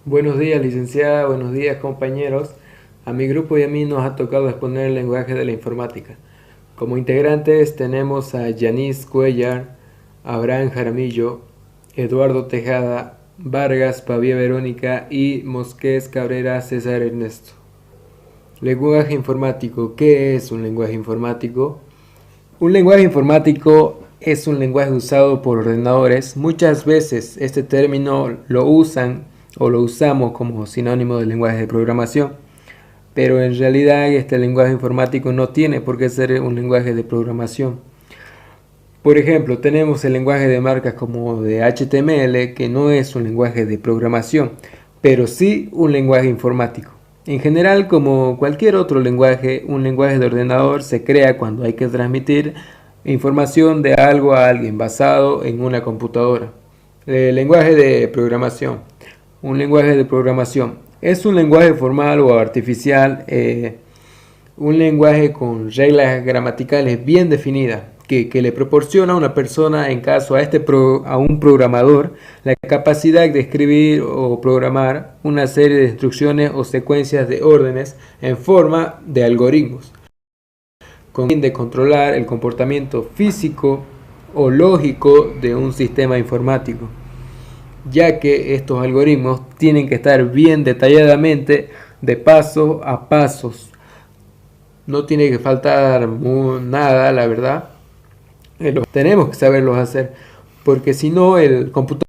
Buenos días, licenciada, buenos días, compañeros. A mi grupo y a mí nos ha tocado exponer el lenguaje de la informática. Como integrantes tenemos a Yanis Cuellar, Abraham Jaramillo, Eduardo Tejada, Vargas Pavía Verónica y Mosqués Cabrera César Ernesto. Lenguaje informático. ¿Qué es un lenguaje informático? Un lenguaje informático es un lenguaje usado por ordenadores. Muchas veces este término lo usan o lo usamos como sinónimo de lenguaje de programación, pero en realidad este lenguaje informático no tiene por qué ser un lenguaje de programación. Por ejemplo, tenemos el lenguaje de marcas como de HTML, que no es un lenguaje de programación, pero sí un lenguaje informático. En general, como cualquier otro lenguaje, un lenguaje de ordenador se crea cuando hay que transmitir información de algo a alguien basado en una computadora. El lenguaje de programación. Un lenguaje de programación es un lenguaje formal o artificial, un lenguaje con reglas gramaticales bien definidas que le proporciona a una persona, en caso a un programador, la capacidad de escribir o programar una serie de instrucciones o secuencias de órdenes en forma de algoritmos, con el fin de controlar el comportamiento físico o lógico de un sistema informático, ya que estos algoritmos tienen que estar bien detalladamente de paso a pasos. No tiene que faltar nada, la verdad. Tenemos que saberlos hacer, porque si no el computador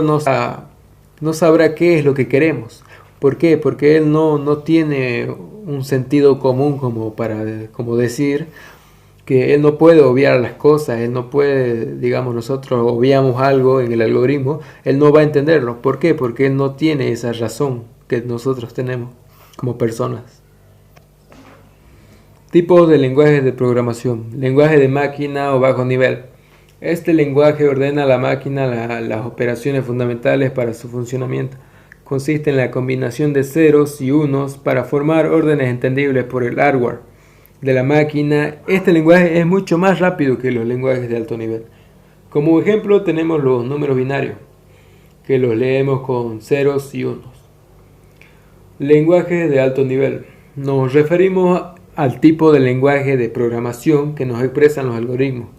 no sabrá qué es lo que queremos. ¿Por qué? Porque él no tiene un sentido común como decir que él no puede obviar las cosas, él no puede, digamos, nosotros obviamos algo en el algoritmo, él no va a entenderlo. ¿Por qué? Porque él no tiene esa razón que nosotros tenemos como personas. Tipos de lenguajes de programación. Lenguaje de máquina o bajo nivel. Este lenguaje ordena a la máquina las operaciones fundamentales para su funcionamiento. Consiste en la combinación de ceros y unos para formar órdenes entendibles por el hardware de la máquina. Este lenguaje es mucho más rápido que los lenguajes de alto nivel. Como ejemplo tenemos los números binarios, que los leemos con ceros y unos. Lenguaje de alto nivel. Nos referimos al tipo de lenguaje de programación que nos expresan los algoritmos,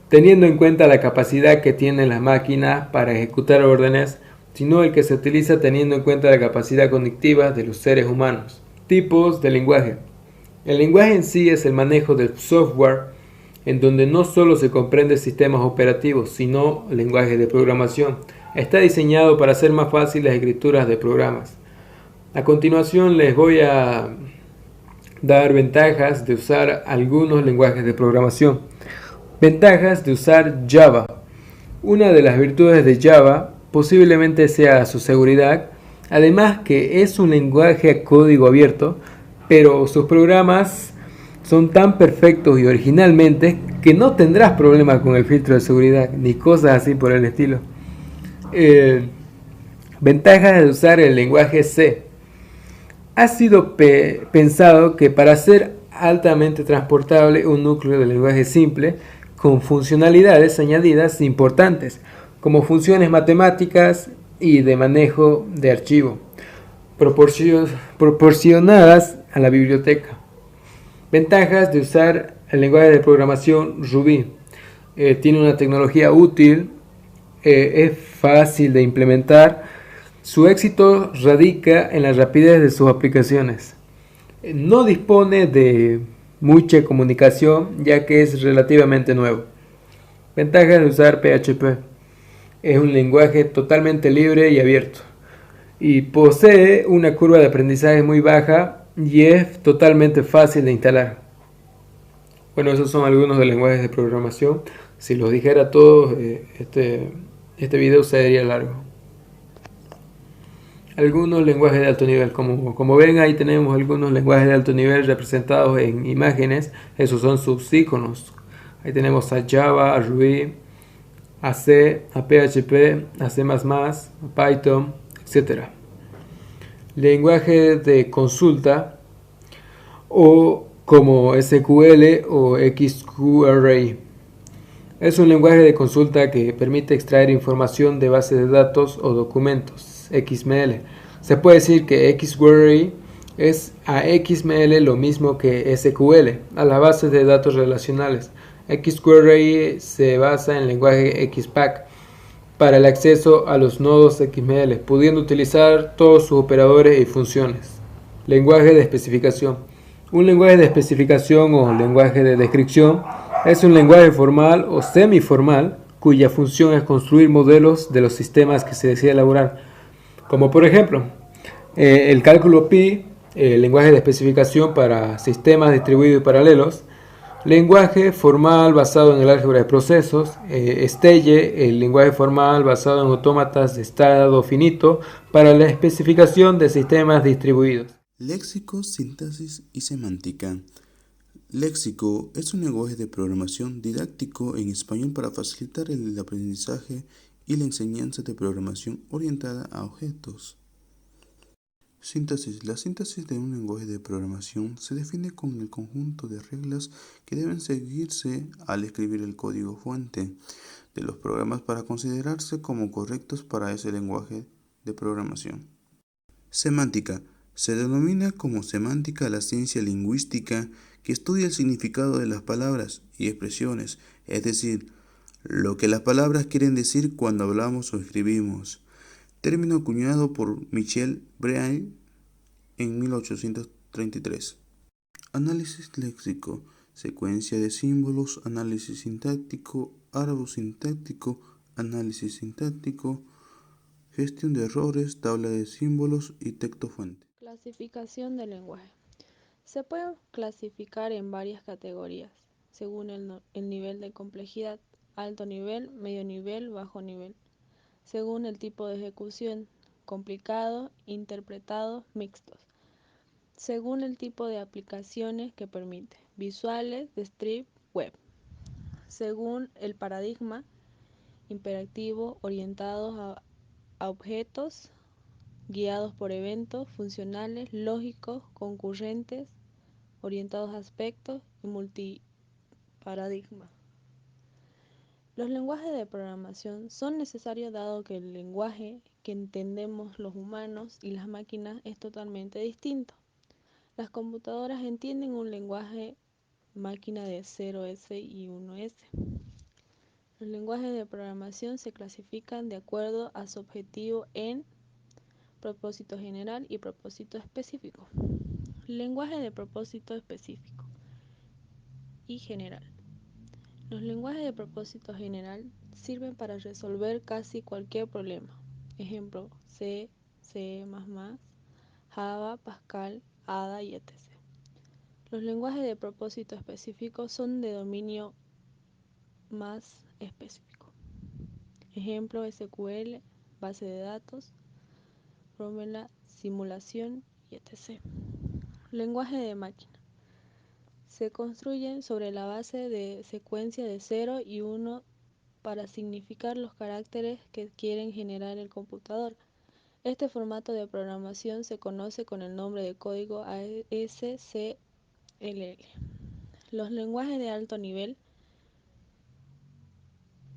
teniendo en cuenta la capacidad que tienen las máquinas para ejecutar órdenes, sino el que se utiliza teniendo en cuenta la capacidad cognitiva de los seres humanos. Tipos de lenguaje. El lenguaje en sí es el manejo del software, en donde no solo se comprende sistemas operativos, sino lenguaje de programación. Está diseñado para hacer más fácil las escrituras de programas. A continuación les voy a dar ventajas de usar algunos lenguajes de programación. Ventajas de usar Java. Una de las virtudes de Java posiblemente sea su seguridad, además que es un lenguaje a código abierto, pero sus programas son tan perfectos y originalmente que no tendrás problemas con el filtro de seguridad ni cosas así por el estilo. Ventajas de usar el lenguaje C. Ha sido pensado que para ser altamente transportable un núcleo de lenguaje simple con funcionalidades añadidas importantes como funciones matemáticas y de manejo de archivo proporcionadas a la biblioteca. Ventajas de usar el lenguaje de programación Ruby. Tiene una tecnología útil, es fácil de implementar. Su éxito radica en la rapidez de sus aplicaciones. No dispone de mucha comunicación ya que es relativamente nuevo. Ventajas de usar PHP. Es un lenguaje totalmente libre y abierto. Y posee una curva de aprendizaje muy baja y es totalmente fácil de instalar. Bueno, esos son algunos de los lenguajes de programación. Si los dijera todos, este video sería largo. Algunos lenguajes de alto nivel, como ven ahí tenemos algunos lenguajes de alto nivel representados en imágenes. Esos son sus iconos. Ahí tenemos a Java, a Ruby, a C, a PHP, a C++, a Python, etc. Lenguaje de consulta o como SQL o XQRA. Es un lenguaje de consulta que permite extraer información de bases de datos o documentos. XML. Se puede decir que XQuery es a XML lo mismo que SQL, a las bases de datos relacionales. XQuery se basa en el lenguaje XPath para el acceso a los nodos XML, pudiendo utilizar todos sus operadores y funciones. Lenguaje de especificación. Un lenguaje de especificación o lenguaje de descripción es un lenguaje formal o semiformal cuya función es construir modelos de los sistemas que se desea elaborar, como por ejemplo el cálculo pi, el lenguaje de especificación para sistemas distribuidos y paralelos, lenguaje formal basado en el álgebra de procesos, Stelle, el lenguaje formal basado en autómatas de estado finito para la especificación de sistemas distribuidos. Léxico, sintaxis y semántica. Léxico es un lenguaje de programación didáctico en español para facilitar el aprendizaje y la enseñanza de programación orientada a objetos. Sintaxis. La sintaxis de un lenguaje de programación se define con el conjunto de reglas que deben seguirse al escribir el código fuente de los programas para considerarse como correctos para ese lenguaje de programación. Semántica. Se denomina como semántica la ciencia lingüística que estudia el significado de las palabras y expresiones, es decir, lo que las palabras quieren decir cuando hablamos o escribimos. Término acuñado por Michel Braille en 1833. Análisis léxico, secuencia de símbolos, análisis sintáctico, árbol sintáctico, análisis sintáctico, gestión de errores, tabla de símbolos y texto fuente. Clasificación del lenguaje. Se puede clasificar en varias categorías, según el nivel de complejidad, alto nivel, medio nivel, bajo nivel, según el tipo de ejecución, complicado, interpretado, mixtos, según el tipo de aplicaciones que permite, visuales, de strip, web, según el paradigma, imperativo, orientados a objetos, guiados por eventos, funcionales, lógicos, concurrentes, orientados a aspectos y multiparadigma. Los lenguajes de programación son necesarios dado que el lenguaje que entendemos los humanos y las máquinas es totalmente distinto. Las computadoras entienden un lenguaje máquina de 0S y 1S. Los lenguajes de programación se clasifican de acuerdo a su objetivo en propósito general y propósito específico. Lenguaje de propósito específico y general. Los lenguajes de propósito general sirven para resolver casi cualquier problema. Ejemplo, C, C++, Java, Pascal, Ada y etc. Los lenguajes de propósito específico son de dominio más específico. Ejemplo, SQL, base de datos, fórmula, simulación y etc. Lenguaje de máquina. Se construyen sobre la base de secuencia de 0 y 1 para significar los caracteres que quieren generar el computador. Este formato de programación se conoce con el nombre de código ASCII. Los lenguajes de alto nivel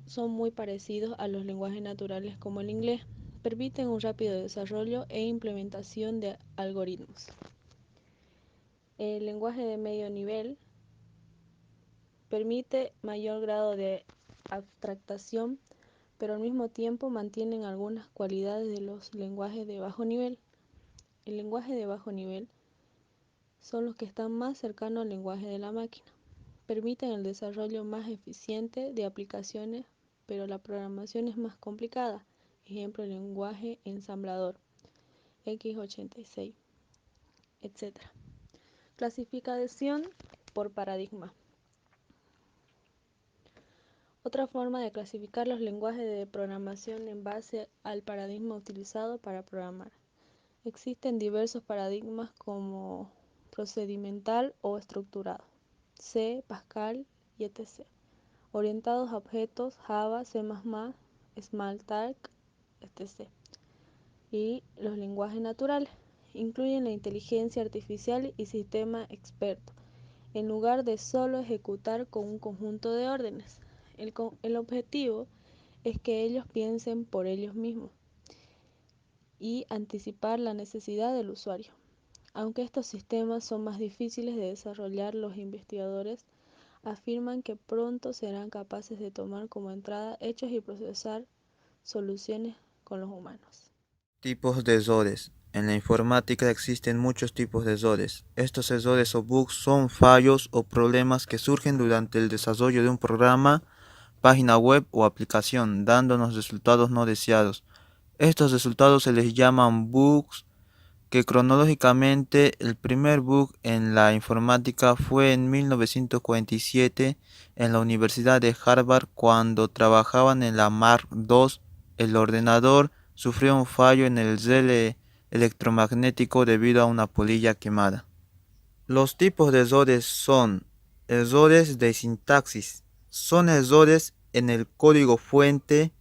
son muy parecidos a los lenguajes naturales como el inglés. Permiten un rápido desarrollo e implementación de algoritmos. El lenguaje de medio nivel permite mayor grado de abstractación, pero al mismo tiempo mantienen algunas cualidades de los lenguajes de bajo nivel. El lenguaje de bajo nivel son los que están más cercanos al lenguaje de la máquina. Permiten el desarrollo más eficiente de aplicaciones, pero la programación es más complicada. Ejemplo, el lenguaje ensamblador, x86, etc. Clasificación por paradigma. Otra forma de clasificar los lenguajes de programación en base al paradigma utilizado para programar. Existen diversos paradigmas como procedimental o estructurado, C, Pascal y etc. Orientados a objetos, Java, C++, Smalltalk, etc. Y los lenguajes naturales incluyen la inteligencia artificial y sistema experto, en lugar de solo ejecutar con un conjunto de órdenes. El objetivo es que ellos piensen por ellos mismos y anticipar la necesidad del usuario. Aunque estos sistemas son más difíciles de desarrollar, los investigadores afirman que pronto serán capaces de tomar como entrada hechos y procesar soluciones con los humanos. Tipos de errores. En la informática existen muchos tipos de errores. Estos errores o bugs son fallos o problemas que surgen durante el desarrollo de un programa, página web o aplicación, dándonos resultados no deseados. Estos resultados se les llaman bugs, que cronológicamente el primer bug en la informática fue en 1947 en la Universidad de Harvard cuando trabajaban en la Mark II. El ordenador sufrió un fallo en el relé electromagnético debido a una polilla quemada. Los tipos de errores son errores de sintaxis. Son errores en el código fuente,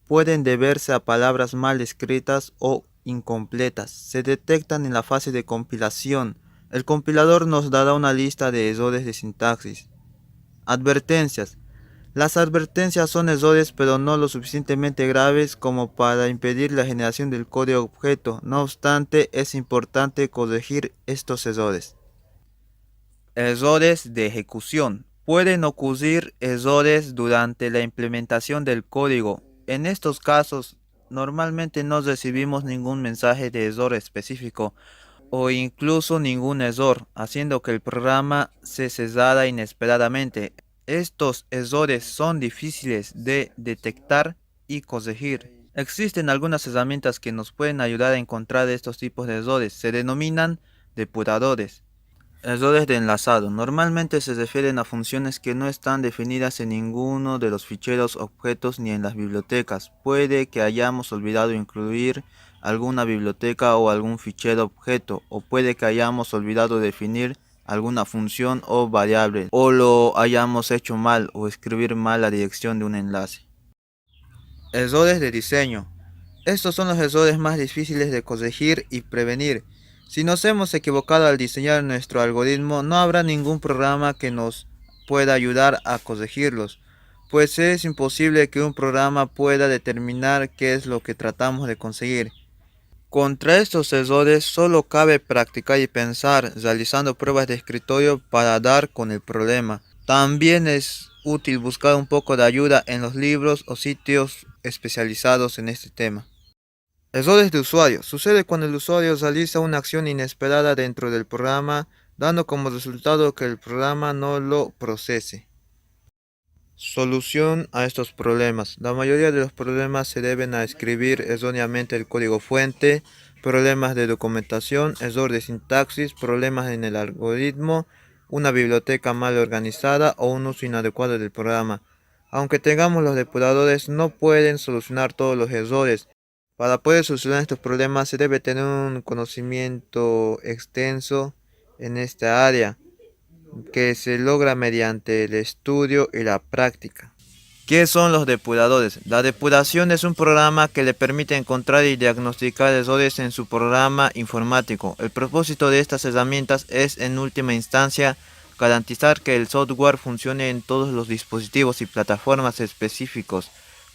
pueden deberse a palabras mal escritas o incompletas. Se detectan en la fase de compilación. El compilador nos dará una lista de errores de sintaxis. Advertencias. Las advertencias son errores pero no lo suficientemente graves como para impedir la generación del código objeto. No obstante, es importante corregir estos errores. Errores de ejecución. Pueden ocurrir errores durante la implementación del código. En estos casos, normalmente no recibimos ningún mensaje de error específico o incluso ningún error, haciendo que el programa se cesara inesperadamente. Estos errores son difíciles de detectar y corregir. Existen algunas herramientas que nos pueden ayudar a encontrar estos tipos de errores. Se denominan depuradores. Errores de enlazado. Normalmente se refieren a funciones que no están definidas en ninguno de los ficheros objetos ni en las bibliotecas. Puede que hayamos olvidado incluir alguna biblioteca o algún fichero objeto, o puede que hayamos olvidado definir alguna función o variable, o lo hayamos hecho mal o escribir mal la dirección de un enlace. Errores de diseño. Estos son los errores más difíciles de corregir y prevenir. Si nos hemos equivocado al diseñar nuestro algoritmo, no habrá ningún programa que nos pueda ayudar a corregirlos, pues es imposible que un programa pueda determinar qué es lo que tratamos de conseguir. Contra estos errores solo cabe practicar y pensar, realizando pruebas de escritorio para dar con el problema. También es útil buscar un poco de ayuda en los libros o sitios especializados en este tema. Errores de usuario. Sucede cuando el usuario realiza una acción inesperada dentro del programa, dando como resultado que el programa no lo procese. Solución a estos problemas. La mayoría de los problemas se deben a escribir erróneamente el código fuente, problemas de documentación, error de sintaxis, problemas en el algoritmo, una biblioteca mal organizada o un uso inadecuado del programa. Aunque tengamos los depuradores, no pueden solucionar todos los errores. Para poder solucionar estos problemas se debe tener un conocimiento extenso en esta área, que se logra mediante el estudio y la práctica. ¿Qué son los depuradores? La depuración es un programa que le permite encontrar y diagnosticar errores en su programa informático. El propósito de estas herramientas es, en última instancia, garantizar que el software funcione en todos los dispositivos y plataformas específicos.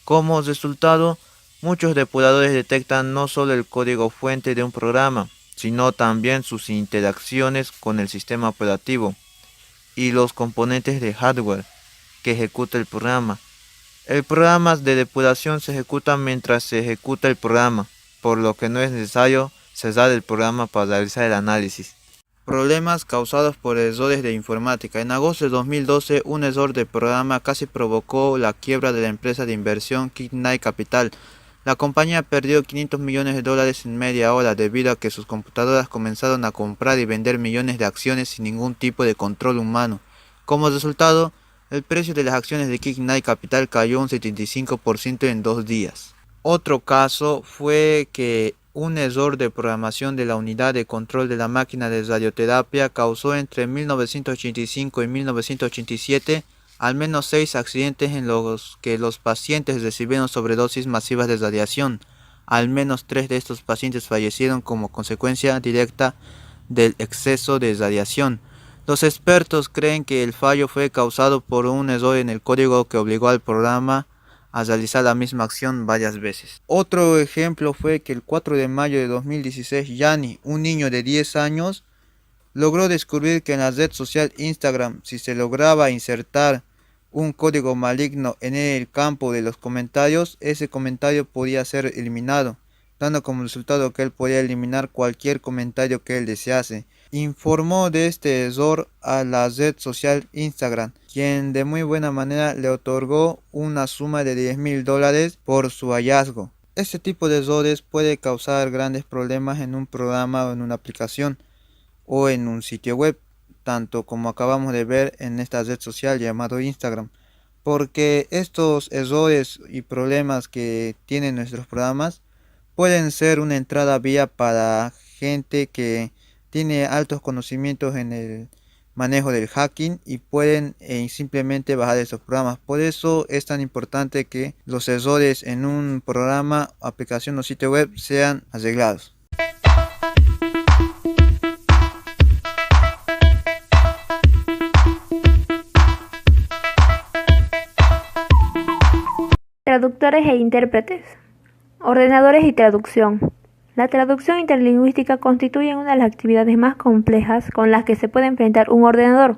Como resultado, muchos depuradores detectan no solo el código fuente de un programa, sino también sus interacciones con el sistema operativo y los componentes de hardware que ejecuta el programa. El programa de depuración se ejecuta mientras se ejecuta el programa, por lo que no es necesario cerrar el programa para realizar el análisis. Problemas causados por errores de informática. En agosto de 2012, un error de programa casi provocó la quiebra de la empresa de inversión Kick Knight Capital. La compañía perdió $500 millones en media hora debido a que sus computadoras comenzaron a comprar y vender millones de acciones sin ningún tipo de control humano. Como resultado, el precio de las acciones de Kick Knight Capital cayó un 75% en 2 días. Otro caso fue que un error de programación de la unidad de control de la máquina de radioterapia causó entre 1985 y 1987 al menos 6 accidentes en los que los pacientes recibieron sobredosis masivas de radiación. Al menos 3 de estos pacientes fallecieron como consecuencia directa del exceso de radiación. Los expertos creen que el fallo fue causado por un error en el código que obligó al programa a realizar la misma acción varias veces. Otro ejemplo fue que el 4 de mayo de 2016, Yanni, un niño de 10 años, logró descubrir que en la red social Instagram, si se lograba insertar un código maligno en el campo de los comentarios, ese comentario podía ser eliminado, dando como resultado que él podía eliminar cualquier comentario que él desease. Informó de este error a la red social Instagram, quien de muy buena manera le otorgó una suma de $10,000 por su hallazgo. Este tipo de errores puede causar grandes problemas en un programa o en una aplicación o en un sitio web, tanto como acabamos de ver en esta red social llamado Instagram, porque estos errores y problemas que tienen nuestros programas pueden ser una entrada vía para gente que tiene altos conocimientos en el manejo del hacking y pueden simplemente bajar estos programas. Por eso es tan importante que los errores en un programa, aplicación o sitio web sean arreglados. Traductores e intérpretes. Ordenadores y traducción. La traducción interlingüística constituye una de las actividades más complejas con las que se puede enfrentar un ordenador.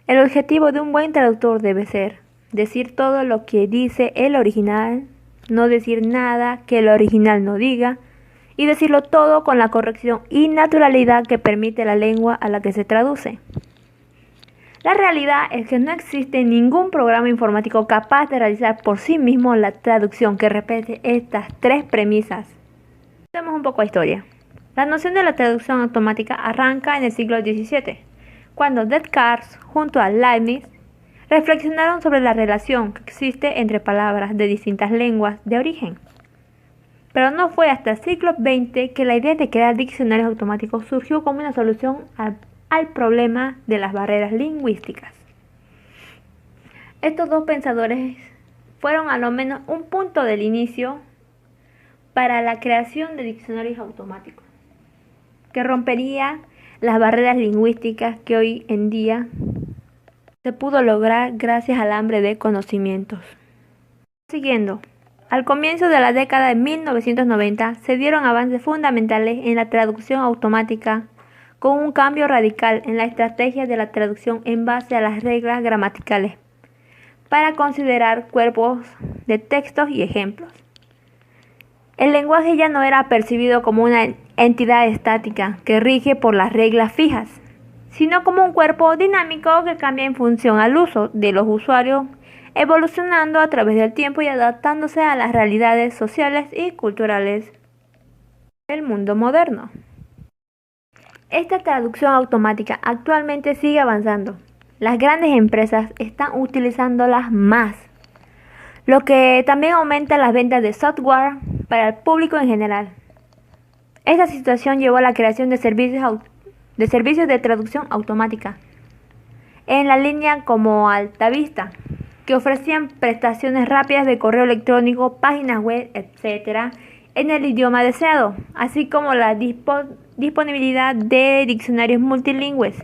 El objetivo de un buen traductor debe ser decir todo lo que dice el original, no decir nada que el original no diga, y decirlo todo con la corrección y naturalidad que permite la lengua a la que se traduce. La realidad es que no existe ningún programa informático capaz de realizar por sí mismo la traducción que respete estas tres premisas. Hacemos un poco de historia. La noción de la traducción automática arranca en el siglo XVII, cuando Descartes, junto a Leibniz, reflexionaron sobre la relación que existe entre palabras de distintas lenguas de origen. Pero no fue hasta el siglo XX que la idea de crear diccionarios automáticos surgió como una solución al problema de las barreras lingüísticas. Estos dos pensadores fueron a lo menos un punto del inicio para la creación de diccionarios automáticos, que rompería las barreras lingüísticas que hoy en día se pudo lograr gracias al hambre de conocimientos. Siguiendo, al comienzo de la década de 1990 se dieron avances fundamentales en la traducción automática, con un cambio radical en la estrategia de la traducción en base a las reglas gramaticales, para considerar cuerpos de textos y ejemplos. El lenguaje ya no era percibido como una entidad estática que rige por las reglas fijas, sino como un cuerpo dinámico que cambia en función al uso de los usuarios, evolucionando a través del tiempo y adaptándose a las realidades sociales y culturales del mundo moderno. Esta traducción automática actualmente sigue avanzando. Las grandes empresas están utilizándolas más, lo que también aumenta las ventas de software para el público en general. Esta situación llevó a la creación de servicios de traducción automática en la línea como Altavista, que ofrecían prestaciones rápidas de correo electrónico, páginas web, etc., en el idioma deseado, así como la disponibilidad de diccionarios multilingües,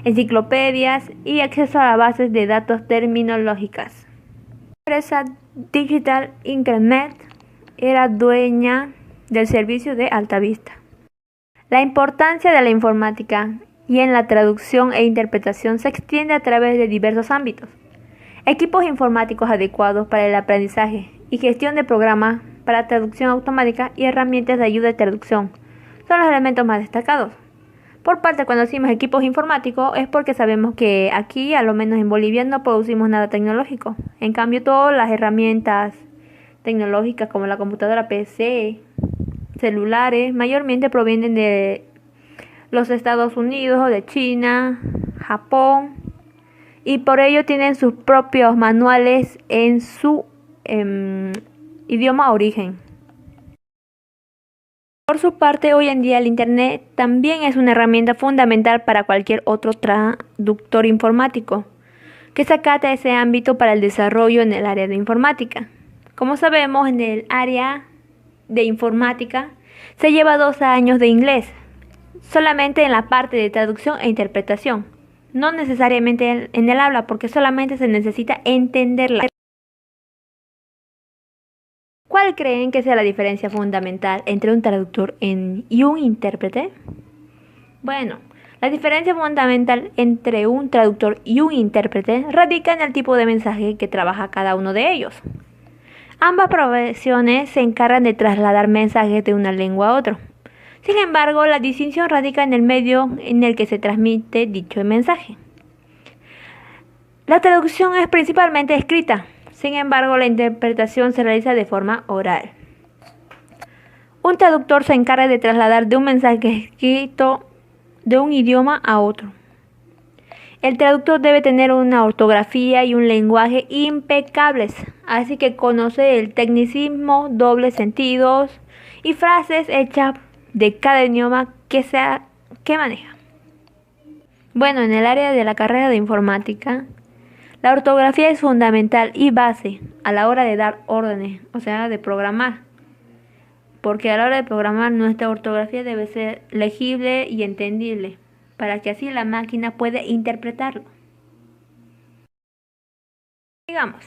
enciclopedias y acceso a bases de datos terminológicas. La empresa Digital Increment era dueña del servicio de Altavista. La importancia de la informática y en la traducción e interpretación se extiende a través de diversos ámbitos. Equipos informáticos adecuados para el aprendizaje y gestión de programas para traducción automática y herramientas de ayuda de traducción son los elementos más destacados. Por parte, cuando decimos equipos informáticos es porque sabemos que aquí, a lo menos en Bolivia, no producimos nada tecnológico. En cambio, todas las herramientas tecnológicas como la computadora PC, celulares, mayormente provienen de los Estados Unidos o de China, Japón, y por ello tienen sus propios manuales en su idioma origen. Por su parte, hoy en día el Internet también es una herramienta fundamental para cualquier otro traductor informático que se acata a ese ámbito para el desarrollo en el área de informática. Como sabemos, en el área de informática se lleva 2 años de inglés, solamente en la parte de traducción e interpretación, no necesariamente en el habla, porque solamente se necesita entenderla. ¿Cuál creen que sea la diferencia fundamental entre un traductor y un intérprete? Bueno, la diferencia fundamental entre un traductor y un intérprete radica en el tipo de mensaje que trabaja cada uno de ellos. Ambas profesiones se encargan de trasladar mensajes de una lengua a otra. Sin embargo, la distinción radica en el medio en el que se transmite dicho mensaje. La traducción es principalmente escrita, sin embargo, la interpretación se realiza de forma oral. Un traductor se encarga de trasladar de un mensaje escrito de un idioma a otro. El traductor debe tener una ortografía y un lenguaje impecables, así que conoce el tecnicismo, dobles sentidos y frases hechas de cada idioma que maneja. Bueno, en el área de la carrera de informática, la ortografía es fundamental y base a la hora de dar órdenes, o sea, de programar. Porque a la hora de programar nuestra ortografía debe ser legible y entendible, para que así la máquina pueda interpretarlo. Digamos,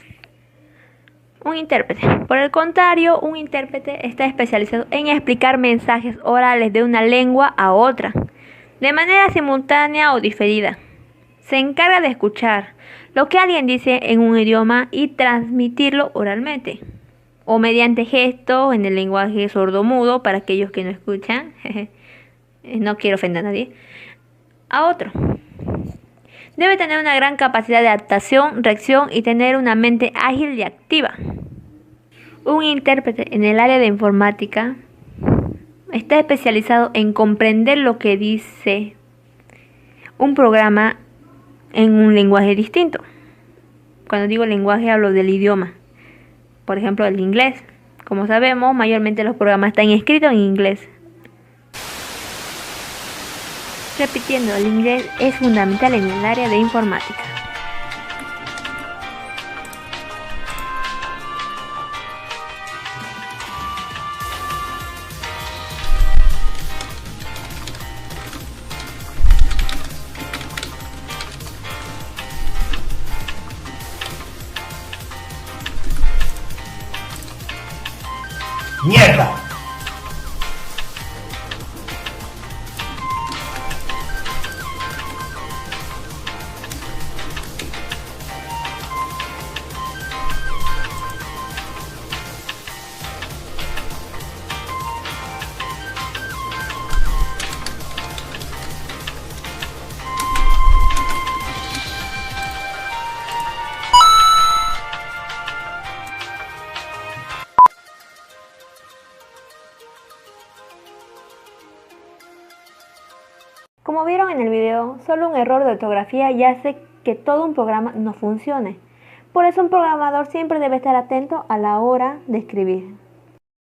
un intérprete. Por el contrario, un intérprete está especializado en explicar mensajes orales de una lengua a otra, de manera simultánea o diferida. Se encarga de escuchar lo que alguien dice en un idioma y transmitirlo oralmente, o mediante gestos en el lenguaje sordomudo para aquellos que no escuchan, no quiero ofender a nadie, a otro. Debe tener una gran capacidad de adaptación, reacción y tener una mente ágil y activa. Un intérprete en el área de informática está especializado en comprender lo que dice un programa en un lenguaje distinto. Cuando digo lenguaje hablo del idioma. Por ejemplo, el inglés. Como sabemos, mayormente los programas están escritos en inglés. Repitiendo, el inglés es fundamental en el área de informática. ¡Mierda! Como vieron en el video, solo un error de ortografía ya hace que todo un programa no funcione. Por eso un programador siempre debe estar atento a la hora de escribir.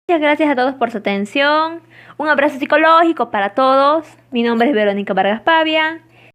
Muchas gracias a todos por su atención. Un abrazo psicológico para todos. Mi nombre es Verónica Vargas Pavia.